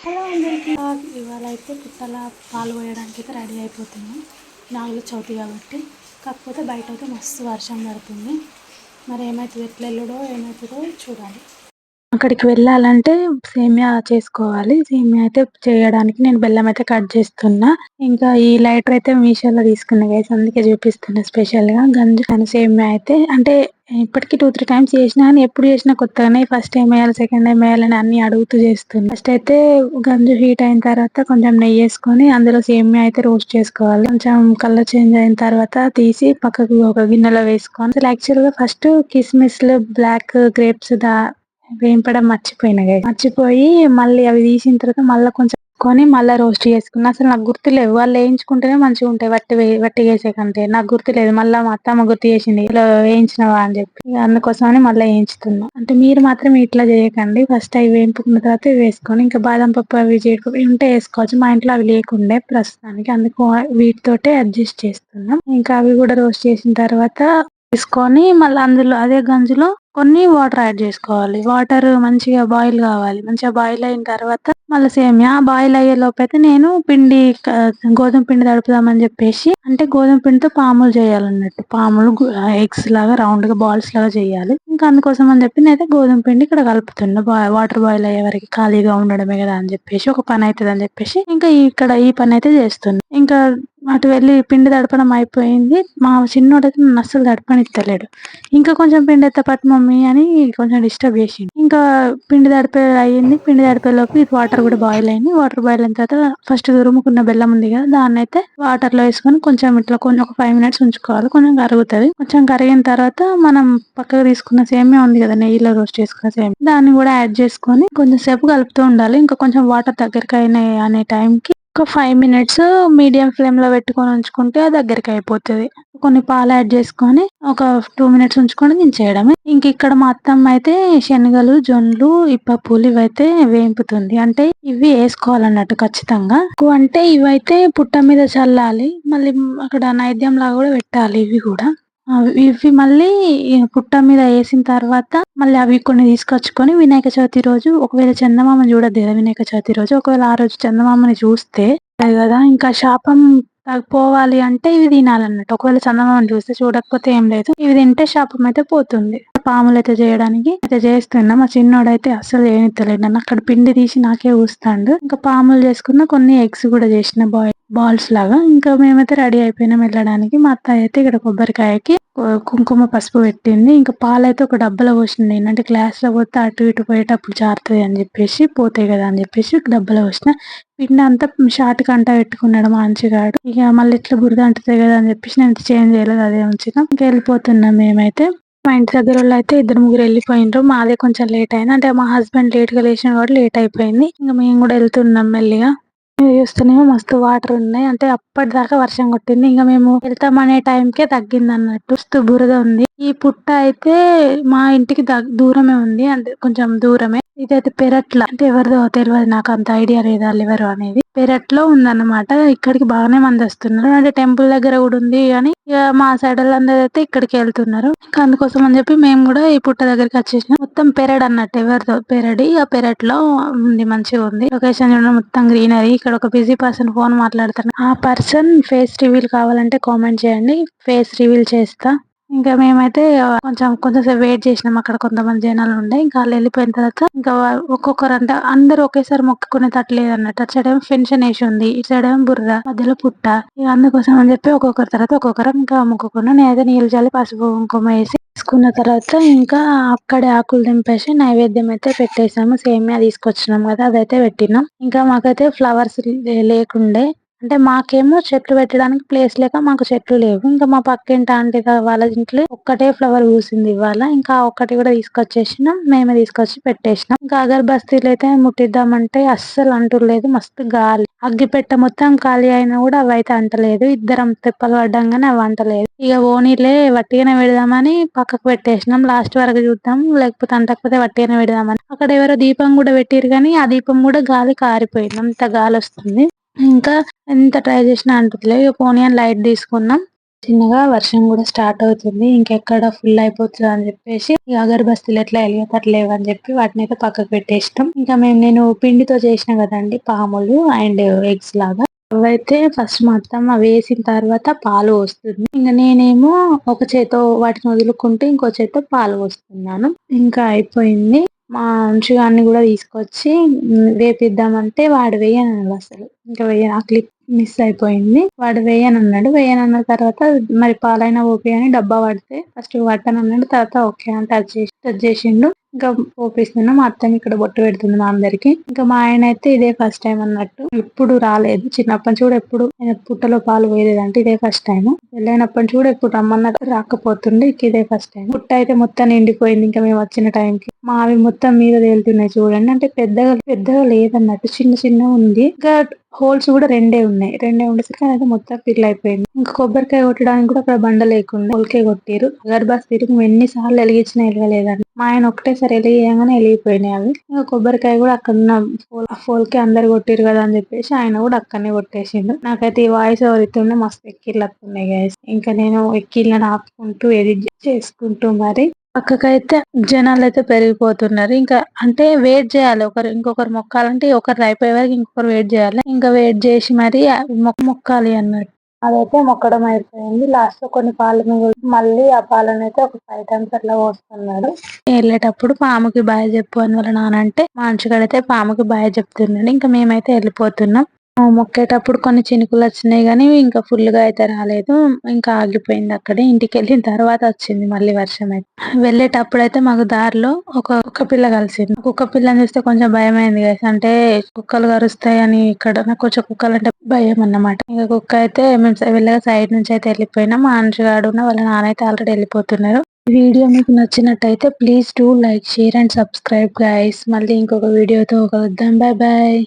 Hello అందరికీ ఇవాళ అయితే పుట్టల పాలు పోయడానికి అయితే రెడీ అయిపోతున్నాం. నాగుల చవితి కాబట్టి. కాకపోతే బయట అయితే మస్తు వర్షం పడుతుంది. మరి ఏమవుతుందో ఎట్లా వెళ్ళడో ఏమవుతుందో చూడాలి. అక్కడికి వెళ్ళాలంటే సేమియా చేసుకోవాలి. సేమియా అయితే చేయడానికి నేను బెల్లం అయితే కట్ చేస్తున్నా. ఇంకా ఈ లైటర్ అయితే మీషోలో తీసుకున్నా గైస్, అందుకే చూపిస్తున్నా స్పెషల్ గా. గంజు కానీ సేమియా అయితే అంటే ఇప్పటికి 2-3 టైమ్స్ చేసినా కానీ ఎప్పుడు చేసినా కొత్తగానే ఫస్ట్ టైం వేయాలి సెకండ్ టైం వేయాలని అన్ని అడుగుతూ చేస్తున్నా. ఫస్ట్ అయితే గంజు హీట్ అయిన తర్వాత కొంచెం నెయ్యి వేసుకొని అందులో సేమియా అయితే రోస్ట్ చేసుకోవాలి. కొంచెం కలర్ చేంజ్ అయిన తర్వాత తీసి పక్కకు ఒక గిన్నెలో వేసుకొని, అసలు యాక్చువల్ గా ఫస్ట్ కిస్మిస్ బ్లాక్ గ్రేప్స్ వేంపడం మర్చిపోయి మళ్ళీ అవి తీసిన తర్వాత మళ్ళీ కొంచెం కొని మళ్ళీ రోస్ట్ చేసుకున్నా. అసలు నాకు గుర్తులేవు, వాళ్ళు వేయించుకుంటేనే మంచిగా ఉంటాయి. వట్టి వేసే కంటే నాకు గుర్తులేదు. మళ్ళీ మా అత్తమ్మ గుర్తు చేసింది, ఇలా వేయించినవా అని చెప్పి. అందుకోసమని మళ్ళీ వేయించుతున్నా. అంటే మీరు మాత్రం ఇట్లా చేయకండి. ఫస్ట్ అవి వేయింపుకున్న తర్వాత ఇవి వేసుకొని, ఇంకా బాదం పప్పు అవి జీడిపప్పు ఉంటే వేసుకోవచ్చు. మా ఇంట్లో అవి లేకుండే ప్రస్తుతానికి, అందుకు వీటితోటే అడ్జస్ట్ చేస్తున్నాం. ఇంకా అవి కూడా రోస్ట్ చేసిన తర్వాత తీసుకొని మళ్ళీ అందులో అదే గంజులో కొన్ని వాటర్ యాడ్ చేసుకోవాలి. వాటర్ మంచిగా బాయిల్ కావాలి. మంచిగా బాయిల్ అయిన తర్వాత మళ్ళీ సేమియా బాయిల్ అయ్యే లోపైతే నేను గోధుమ పిండి తడుపుదామని చెప్పేసి, అంటే గోధుమ పిండితో పాములు చేయాలన్నట్టు. పాములు ఎగ్స్ లాగా రౌండ్ గా బాల్స్ లాగా చేయాలి. ఇంకా అందుకోసం అని చెప్పి నేనైతే గోధుమ పిండి ఇక్కడ కలుపుతున్నా. వాటర్ బాయిల్ అయ్యే వరకు ఖాళీగా ఉండడమే కదా అని చెప్పేసి, ఒక పని అవుతుంది అని చెప్పేసి ఇంకా ఇక్కడ ఈ పని అయితే చేస్తున్నా. ఇంకా అటు వెళ్ళి పిండి తడపడం అయిపోయింది. మా చిన్నోడైతే నన్ను అస్సలు తడపనిత్తలేడు. ఇంకా కొంచెం పిండి ఎత్త పట్టు మమ్మీ అని కొంచెం డిస్టర్బ్ చేసిండు. ఇంకా పిండి తడిపే అయ్యింది. పిండి తడిపే లోపు వాటర్ కూడా బాయిల్ అయింది. వాటర్ బాయిల్ అయిన తర్వాత ఫస్ట్ తురుముకున్న బెల్లం ఉంది కదా, దాన్ని అయితే వాటర్ లో వేసుకొని కొంచెం ఇట్లా ఒక 5 minutes ఉంచుకోవాలి. కొంచెం కరుగుతుంది. కొంచెం కరిగిన తర్వాత మనం పక్కకు తీసుకున్న సేమియా ఉంది కదా, నెయ్యిలో రోస్ట్ చేసుకున్న సేమియా, దాన్ని కూడా యాడ్ చేసుకొని కొంచెం సేపు కలుపుతూ ఉండాలి. ఇంకా కొంచెం వాటర్ దగ్గరికి అయినాయి అనే టైంకి ఒక 5 minutes మీడియం ఫ్లేమ్ లో పెట్టుకొని ఉంచుకుంటే దగ్గరికి అయిపోతుంది. కొన్ని పాలు యాడ్ చేసుకొని ఒక 2 minutes ఉంచుకొని దించేయడమే. ఇంక ఇక్కడ మా అత్తమ్మ అయితే శనగలు, జొన్నలు, ఇప్పప్పులు ఇవైతే వేంపుతుంది. అంటే ఇవి వేసుకోవాలన్నట్టు ఖచ్చితంగా. అంటే ఇవైతే పుట్ట మీద చల్లాలి, మళ్ళీ అక్కడ నైవేద్యం లాగా కూడా పెట్టాలి. ఇవి మళ్ళీ పుట్ట మీద వేసిన తర్వాత మళ్ళీ అవి కొన్ని తీసుకొచ్చుకొని వినాయక చవితి రోజు, ఒకవేళ చందమామ చూడద్దు కదా వినాయక చవితి రోజు, ఒకవేళ ఆ రోజు చందమామని చూస్తే కదా ఇంకా శాపం పోవాలి అంటే ఇవి తినాలన్నట్టు. ఒకవేళ చందమామని చూస్తే, చూడకపోతే ఏం లేదు, ఇవి తింటే శాపం అయితే పోతుంది. పాములు అయితే చేయడానికి అయితే చేస్తున్నా. మా చిన్నోడైతే అస్సలు ఏనిత్తలేడు నన్ను. అక్కడ పిండి తీసి నాకే ఊస్తాడు. ఇంకా పాములు చేసుకున్న, కొన్ని ఎగ్స్ కూడా చేసిన బాల్స్ లాగా. ఇంకా మేమైతే రెడీ అయిపోయినాం వెళ్ళడానికి. మా అత్తయ్య అయితే ఇక్కడ కొబ్బరికాయకి కుంకుమ పసుపు పెట్టింది. ఇంకా పాలైతే ఒక డబ్బాలో పోసింది. ఏంటంటే గ్లాస్ లో పోతే అటు ఇటు పోయేటప్పుడు జారుతుంది అని చెప్పేసి, పోతాయి కదా అని చెప్పేసి డబ్బాలో పోసిన. పిండి అంతా షార్ట్ కంట పెట్టుకున్నాడు మంచిగాడు. ఇక మళ్ళీ ఇట్లా బురద అంటుతాయి కదా అని చెప్పేసి నేను చేంజ్ చేయలేదు, అదే ఉంచినాం. ఇంకా వెళ్ళిపోతున్నాం మేమైతే. మా ఇంటి దగ్గర వాళ్ళు అయితే 2-3 వెళ్ళిపోయినారు. మాదే కొంచెం లేట్ అయింది. అంటే మా హస్బెండ్ లేట్ గా లేచిన కాబట్టి లేట్ అయిపోయింది. ఇంకా మేము కూడా వెళ్తున్నాం మెల్లిగా. చూస్తేనేమో మస్తు వాటర్ ఉన్నాయి. అంటే అప్పటిదాకా వర్షం కొట్టింది. ఇంకా మేము వెళ్తామనే టైంకే తగ్గింది అన్నట్టు. మస్తు బురద ఉంది. ఈ పుట్ట అయితే మా ఇంటికి దూరమే ఉంది, అంటే కొంచెం దూరమే. ఇదైతే పెరట్ల, అంటే ఎవరిదో తెలియదు, నాకు అంత ఐడియా లేదు వాళ్ళు ఎవరు అనేది. పెరట్లో ఉందన్నమాట. ఇక్కడికి బాగానే మంది వస్తున్నారు. అంటే టెంపుల్ దగ్గర కూడా ఉంది కానీ ఇక మా సైడ్ వాళ్ళందరూ అయితే ఇక్కడికి వెళ్తున్నారు. ఇంకా అందుకోసం అని చెప్పి మేము కూడా ఈ పుట్ట దగ్గరికి వచ్చేసినాం. మొత్తం పెరడ్ అన్నట్టు, ఎవరిదో పెరడి. ఆ పెరట్లో ఉంది, మంచిగా ఉంది లొకేషన్. మొత్తం గ్రీనరీ. ఇక్కడ ఒక బిజీ పర్సన్ ఫోన్ మాట్లాడుతున్నారు. ఆ పర్సన్ ఫేస్ రివీల్ కావాలంటే కామెంట్ చేయండి, ఫేస్ రివీల్ చేస్తా. ఇంకా మేమైతే కొంచెంసేపు వెయిట్ చేసినాం. అక్కడ కొంతమంది జనాలు ఉండే. ఇంకా వాళ్ళు వెళ్ళిపోయిన తర్వాత ఇంకా ఒక్కొక్కరు అంటే అందరూ ఒకేసారి మొక్కుకునే తట్టలేదు అన్నట్టు. అటు సైడ్ ఏమో ఫెన్షన్ వేసి ఉంది, ఇటు సైడ్ ఏమో బుర్ర, మధ్యలో పుట్ట. ఇక అందుకోసం అని చెప్పి ఒక్కొక్కరి తర్వాత ఒక్కొక్కరు ఇంకా మొక్కుకున్నాం. నేనైతే నీళ్ళు చల్లి పసుపు కుంకుమ వేసి తీసుకున్న తర్వాత ఇంకా అక్కడే ఆకులు దింపేసి నైవేద్యం అయితే పెట్టేసాము. సేమియా తీసుకొచ్చినాం కదా, అదైతే పెట్టినాం. ఇంకా మాకైతే ఫ్లవర్స్ లేకుండే. అంటే మాకేమో చెట్లు పెట్టడానికి ప్లేస్ లేక మాకు చెట్లు లేవు. ఇంకా మా పక్కింటి ఆంటీ వాళ్ళ ఇంట్లో ఒక్కటే ఫ్లవర్ పూసింది ఇవాళ. ఇంకా ఒక్కటి కూడా తీసుకొచ్చేసినాం, మేమే తీసుకొచ్చి పెట్టేసినాం. ఇంకా అగరబస్తీలు అయితే ముట్టిద్దామంటే అస్సలు అంటులేదు. మస్తు గాలి, అగ్గిపెట్ట మొత్తం ఖాళీ అయినా కూడా అవి అయితే అంటలేదు. ఇద్దరం తిప్పలు పడ్డాం కానీ అవి అంటలేదు. ఇక ఓనీలే వట్టిగానే పెడదామని పక్కకు పెట్టేసినాం. లాస్ట్ వరకు చూద్దాం, లేకపోతే అంటకపోతే వట్టిగానే పెడదామని. అక్కడ ఎవరో దీపం కూడా పెట్టిరు కానీ ఆ దీపం కూడా గాలి కారిపోయింది, అంత గాలి వస్తుంది. ఇంకా ఎంత ట్రై చేసినా అంటలేదు. ఇక పోనీ అని లైట్ తీసుకున్నాం. చిన్నగా వర్షం కూడా స్టార్ట్ అవుతుంది. ఇంకెక్కడ ఫుల్ అయిపోతుంది అని చెప్పేసి ఈ అగరబస్తీలు ఎట్లా వెలిగేటట్లేవు అని చెప్పి వాటిని అయితే పక్కకు పెట్టేసినాం. ఇంకా నేను పిండితో చేసిన కదండి పాములు అండ్ ఎగ్స్ లాగా, అవైతే ఫస్ట్ మొత్తం అవి వేసిన తర్వాత పాలు పోస్తుంది. ఇంకా నేనేమో ఒక చేతో వాటిని వదులుకుంటూ ఇంకో చేతో పాలు పోస్తున్నాను. ఇంకా అయిపోయింది. మా అంశుగాన్ని కూడా తీసుకొచ్చి వేపిద్దామంటే వాడు వేయనన్నాడు అసలు. ఇంకా ఆ క్లిప్ మిస్ అయిపోయింది. వాడు వేయనన్నాడు. వేయనన్న తర్వాత మరి పాలైనా ఓకే అని డబ్బా పడితే ఫస్ట్ పట్టనన్నాడు. తర్వాత ఓకే అని టచ్ చేసిండు. ఇంకా పోపిస్తున్నా. మా అత్తమ్మ ఇక్కడ బొట్టు పెడుతుంది మా అందరికి. ఇంకా మా ఆయన అయితే ఇదే ఫస్ట్ టైం అన్నట్టు, ఎప్పుడు రాలేదు. చిన్నప్పటి నుంచి కూడా ఎప్పుడు పుట్టలో పాలు పోయలేదంటే ఇదే ఫస్ట్ టైం. వెళ్ళినప్పటి నుంచి కూడా ఎప్పుడు రమ్మన్నా రాకపోతుండే. ఇదే ఫస్ట్ టైం. పుట్ట అయితే మొత్తం నిండిపోయింది. ఇంకా మేము వచ్చిన టైంకి మావి మొత్తం మీద తేలుతున్నాయి చూడండి. అంటే పెద్దగా లేదన్నట్టు చిన్న చిన్న ఉంది. ఇంకా హోల్స్ కూడా రెండే ఉండేసరికి అయితే మొత్తం ఫిల్ అయిపోయింది. ఇంకా కొబ్బరికాయ కొట్టడానికి కూడా అక్కడ బండ లేకుండా హోల్కే కొట్టిరు. అగరబస్తీలు మేము ఎన్నిసార్లు వెలిగించినా వెలగలేదండి. మా ఆయన ఒకటేసారి వెలిగియంగానే వెలిగిపోయినాయి అవి. ఇంకా కొబ్బరికాయ కూడా అక్కడ ఉన్న ఫోల్కే అందరు కొట్టిరు కదా అని చెప్పేసి ఆయన కూడా అక్కడనే కొట్టేసిండు. నాకైతే ఈ వాయిస్ ఓవర్ ఇస్తుండే మస్తు ఎక్కిళ్ళు వస్తున్నాయి గైస్. ఇంకా నేను ఎక్కిళ్ళని ఆపుకుంటూ ఎడిట్ చేసుకుంటూ మరి పక్కకైతే జనాలు అయితే పెరిగిపోతున్నారు. ఇంకా అంటే వెయిట్ చేయాలి. ఇంకొకరు మొక్కాలంటే ఒకరు అయిపోయే వరకు ఇంకొకరు వెయిట్ చేయాలి. ఇంకా వెయిట్ చేసి మరి మొక్కాలి అన్నట్టు. అదైతే మొక్కడం అయిపోయింది. లాస్ట్ లో కొన్ని పాలు మిగిలి మళ్ళీ ఆ పాలను అయితే ఒక 5 times అట్లా పోస్తున్నాడు. వెళ్ళేటప్పుడు పాముకి బాయ్ చెప్పు అని వాళ్ళ నాన్న అంటే మంచిగాడైతే పాముకి బాయ్ చెప్తున్నాడు. ఇంకా మేమైతే వెళ్ళిపోతున్నాం. మొక్కేటప్పుడు కొన్ని చినుకులు వచ్చినాయి కానీ ఇంకా ఫుల్ గా అయితే రాలేదు. ఇంకా ఆగిపోయింది అక్కడే. ఇంటికి వెళ్ళిన తర్వాత వచ్చింది మళ్ళీ వర్షం అయితే. వెళ్ళేటప్పుడు అయితే మాకు దారిలో ఒక పిల్ల కలిసింది. కుక్క పిల్లని చూస్తే కొంచెం భయం అయింది కదా. అంటే కుక్కలు కరుస్తాయి అని ఇక్కడ నాకు కొంచెం కుక్కలు అంటే భయం అన్నమాట. ఇంకా కుక్క అయితే మేము వెళ్ళగా సైడ్ నుంచి అయితే వెళ్ళిపోయినాం. మా అంచుగాడు వాళ్ళ నాన్న అయితే ఆల్రెడీ వెళ్ళిపోతున్నారు. వీడియో మీకు నచ్చినట్టయితే please do like, share and subscribe guys. మళ్ళీ ఇంకొక వీడియోతో కలుద్దాం. Bye bye.